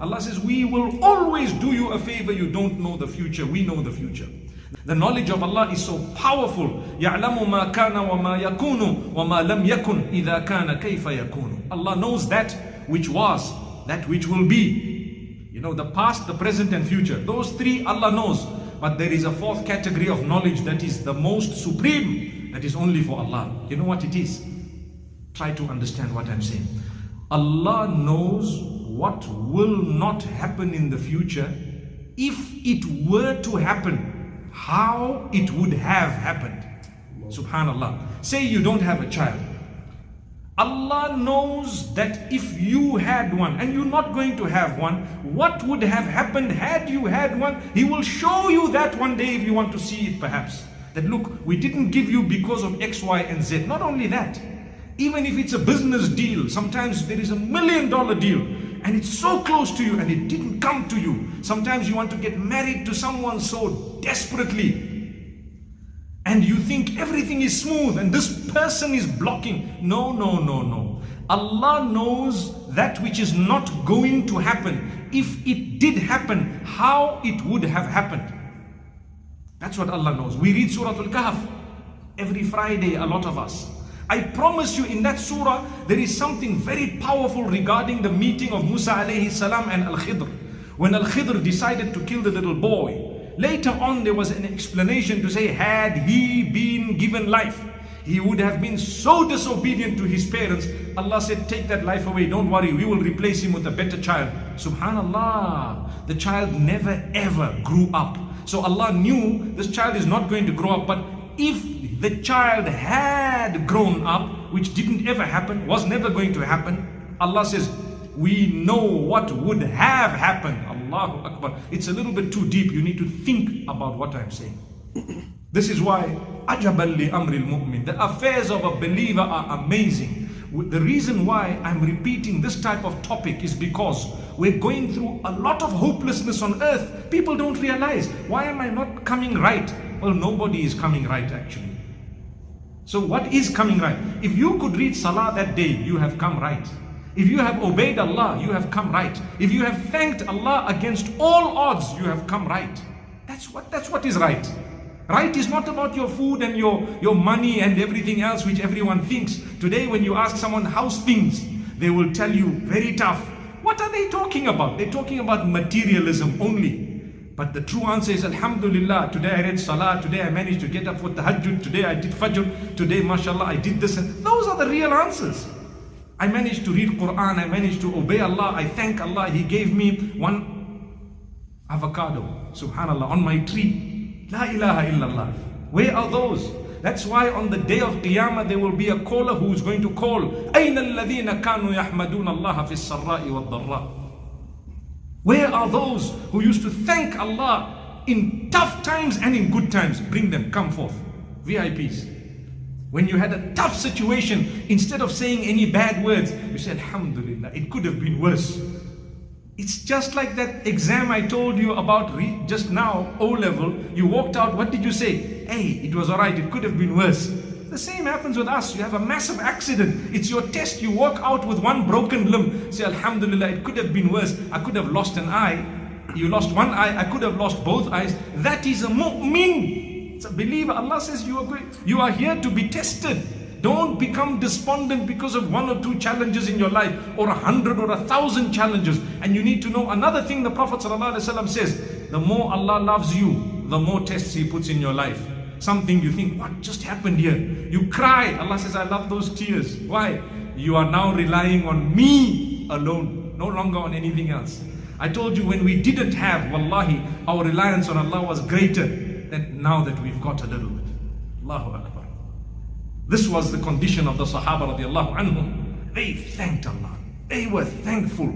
Allah says, we will always do you a favor. You don't know the future. We know the future. The knowledge of Allah is so powerful. يَعْلَمُ مَا كَانَ وَمَا يَكُونُ وَمَا لَمْ يَكُنْ إِذَا كَانَ كَيْفَ يَكُونُ. Allah knows that which was, that which will be. You know, the past, the present and future. Those three Allah knows. But there is a fourth category of knowledge that is the most supreme. That is only for Allah. You know what it is? Try to understand what I'm saying. Allah knows what will not happen in the future. If it were to happen, how it would have happened. Subhanallah. Say you don't have a child. Allah knows that if you had one and you're not going to have one, what would have happened had you had one? He will show you that one day if you want to see it perhaps. That look, we didn't give you because of X, Y and Z. Not only that, even if it's a business deal, sometimes there is $1 million deal and it's so close to you and it didn't come to you. Sometimes you want to get married to someone so desperately and you think everything is smooth and this person is blocking. No. Allah knows that which is not going to happen. If it did happen, how it would have happened. That's what Allah knows. We read Surah Al-Kahf every Friday, a lot of us. I promise you in that surah, there is something very powerful regarding the meeting of Musa alayhi salam and Al-Khidr. When Al-Khidr decided to kill the little boy, later on there was an explanation to say, had he been given life, he would have been so disobedient to his parents. Allah said, take that life away, don't worry, we will replace him with a better child. Subhanallah, the child never ever grew up. So Allah knew this child is not going to grow up, but if the child had grown up, which didn't ever happen, was never going to happen, Allah says, we know what would have happened. Allahu Akbar. It's a little bit too deep. You need to think about what I'm saying. This is why ajaban li amril mu'min. The affairs of a believer are amazing. The reason why I'm repeating this type of topic is because we're going through a lot of hopelessness on earth. People don't realize, why am I not coming right? Well, nobody is coming right actually. So what is coming right? If you could read Salah that day, you have come right. If you have obeyed Allah, you have come right. If you have thanked Allah against all odds, you have come right. That's what is right. Right is not about your food and your money and everything else which everyone thinks. Today when you ask someone how's things, they will tell you very tough. What are they talking about? They're talking about materialism only. But the true answer is Alhamdulillah. Today I read Salah, today I managed to get up for Tahajjud, today I did Fajr, today mashallah I did this. And those are the real answers. I managed to read Quran, I managed to obey Allah, I thank Allah, He gave me one avocado, subhanallah, on my tree. La ilaha illallah. Where are those? That's why on the day of Qiyamah there will be a caller who is going to call, أَيْنَ الَّذِينَ كَانُوا يَحْمَدُونَ اللَّهَ فِي السَّرَّاءِ وَالضَّرَّاءِ. Where are those who used to thank Allah in tough times and in good times? Bring them, come forth. VIPs. When you had a tough situation, instead of saying any bad words, you said, Alhamdulillah, it could have been worse. It's just like that exam I told you about just now, O-level. You walked out, what did you say? Hey, it was alright, it could have been worse. The same happens with us. You have a massive accident. It's your test. You walk out with one broken limb. Say, Alhamdulillah, it could have been worse. I could have lost an eye. You lost one eye. I could have lost both eyes. That is a mu'min. It's a believer. Allah says you are here to be tested. Don't become despondent because of 1 or 2 challenges in your life, or 100 or 1,000 challenges. And you need to know another thing the Prophet ﷺ says, the more Allah loves you, the more tests He puts in your life. Something you think, what just happened here? You cry. Allah says, I love those tears. Why? You are now relying on me alone, no longer on anything else. I told you when we didn't have, wallahi, our reliance on Allah was greater than now that we've got a little bit. Allahu Akbar. This was the condition of the Sahaba radiallahu anhum. They thanked Allah. They were thankful.